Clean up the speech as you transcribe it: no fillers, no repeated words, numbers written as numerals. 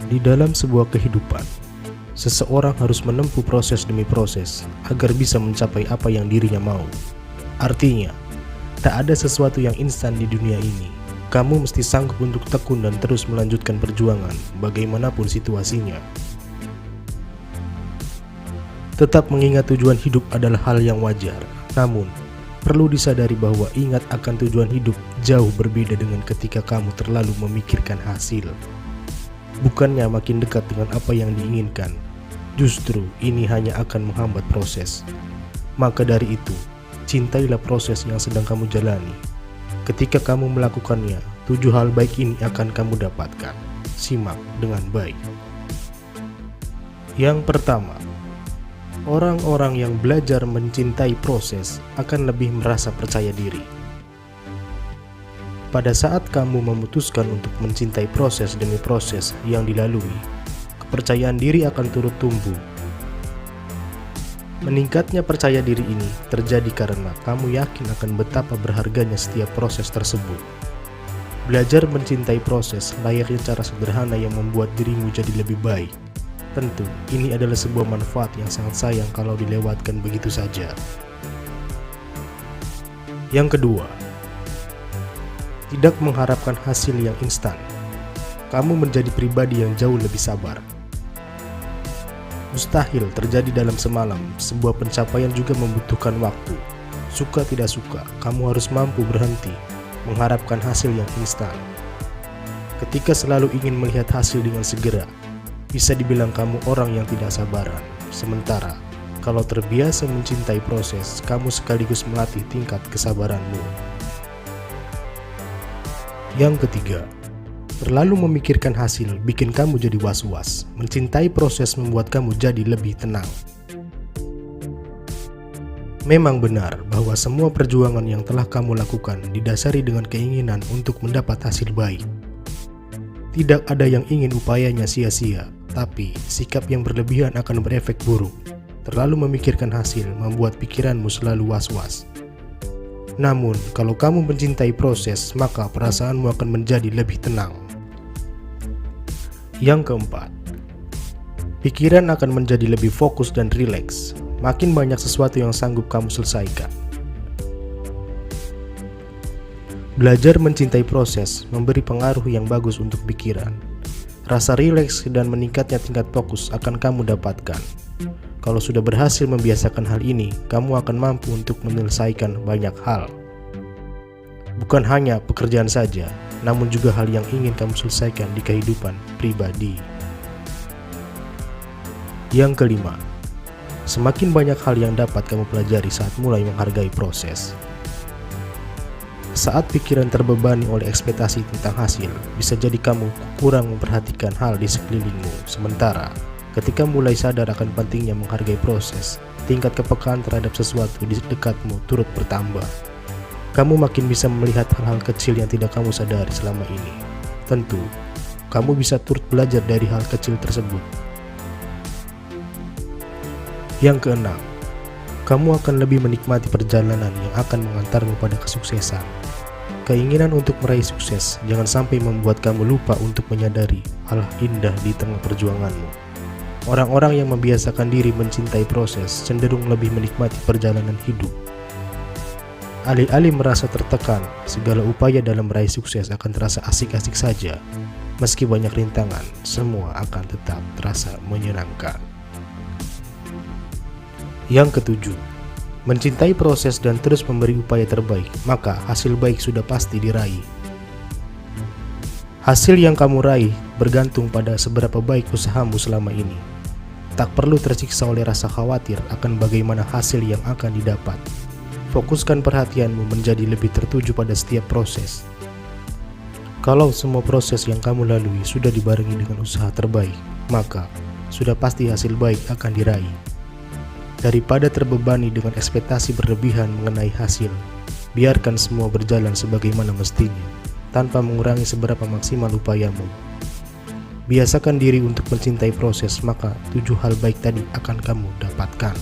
Di dalam sebuah kehidupan, seseorang harus menempuh proses demi proses agar bisa mencapai apa yang dirinya mau. Artinya, tak ada sesuatu yang instan di dunia ini. Kamu mesti sanggup untuk tekun dan terus melanjutkan perjuangan bagaimanapun situasinya. Tetap mengingat tujuan hidup adalah hal yang wajar. Namun, perlu disadari bahwa ingat akan tujuan hidup jauh berbeda dengan ketika kamu terlalu memikirkan hasil. Bukannya makin dekat dengan apa yang diinginkan, justru ini hanya akan menghambat proses. Maka dari itu, cintailah proses yang sedang kamu jalani. Ketika kamu melakukannya, 7 hal baik ini akan kamu dapatkan. Simak dengan baik. Yang pertama, orang-orang yang belajar mencintai proses akan lebih merasa percaya diri. Pada saat kamu memutuskan untuk mencintai proses demi proses yang dilalui, kepercayaan diri akan turut tumbuh. Meningkatnya percaya diri ini terjadi karena kamu yakin akan betapa berharganya setiap proses tersebut. Belajar mencintai proses layaknya cara sederhana yang membuat dirimu jadi lebih baik. Tentu, ini adalah sebuah manfaat yang sangat sayang kalau dilewatkan begitu saja. Yang kedua, tidak mengharapkan hasil yang instan. Kamu menjadi pribadi yang jauh lebih sabar. Mustahil terjadi dalam semalam. Sebuah pencapaian juga membutuhkan waktu. Suka tidak suka, kamu harus mampu berhenti mengharapkan hasil yang instan. Ketika selalu ingin melihat hasil dengan segera, bisa dibilang kamu orang yang tidak sabaran. Sementara, kalau terbiasa mencintai proses, kamu sekaligus melatih tingkat kesabaranmu. Yang ketiga, terlalu memikirkan hasil bikin kamu jadi was-was. Mencintai proses membuat kamu jadi lebih tenang. Memang benar bahwa semua perjuangan yang telah kamu lakukan didasari dengan keinginan untuk mendapat hasil baik. Tidak ada yang ingin upayanya sia-sia, tapi sikap yang berlebihan akan berefek buruk. Terlalu memikirkan hasil membuat pikiranmu selalu was-was. Namun, kalau kamu mencintai proses, maka perasaanmu akan menjadi lebih tenang. Yang keempat, pikiran akan menjadi lebih fokus dan rileks. Makin banyak sesuatu yang sanggup kamu selesaikan. Belajar mencintai proses memberi pengaruh yang bagus untuk pikiran. Rasa rileks dan meningkatnya tingkat fokus akan kamu dapatkan. Kalau sudah berhasil membiasakan hal ini, kamu akan mampu untuk menyelesaikan banyak hal. Bukan hanya pekerjaan saja, namun juga hal yang ingin kamu selesaikan di kehidupan pribadi. Yang kelima, semakin banyak hal yang dapat kamu pelajari saat mulai menghargai proses. Saat pikiran terbebani oleh ekspektasi tentang hasil, bisa jadi kamu kurang memperhatikan hal di sekelilingmu. Sementara, ketika mulai sadar akan pentingnya menghargai proses, tingkat kepekaan terhadap sesuatu di dekatmu turut bertambah. Kamu makin bisa melihat hal-hal kecil yang tidak kamu sadari selama ini. Tentu, kamu bisa turut belajar dari hal kecil tersebut. Yang keenam, kamu akan lebih menikmati perjalanan yang akan mengantarmu pada kesuksesan. Keinginan untuk meraih sukses jangan sampai membuat kamu lupa untuk menyadari hal indah di tengah perjuanganmu. Orang-orang yang membiasakan diri mencintai proses cenderung lebih menikmati perjalanan hidup. Alih-alih merasa tertekan, segala upaya dalam meraih sukses akan terasa asik-asik saja. Meski banyak rintangan, semua akan tetap terasa menyenangkan. Yang ketujuh, mencintai proses dan terus memberi upaya terbaik, maka hasil baik sudah pasti diraih. Hasil yang kamu raih bergantung pada seberapa baik usahamu selama ini. Tak perlu tersiksa oleh rasa khawatir akan bagaimana hasil yang akan didapat. Fokuskan perhatianmu menjadi lebih tertuju pada setiap proses. Kalau semua proses yang kamu lalui sudah dibarengi dengan usaha terbaik, maka sudah pasti hasil baik akan diraih. Daripada terbebani dengan ekspektasi berlebihan mengenai hasil, biarkan semua berjalan sebagaimana mestinya, tanpa mengurangi seberapa maksimal upayamu. Biasakan diri untuk mencintai proses, maka 7 hal baik tadi akan kamu dapatkan.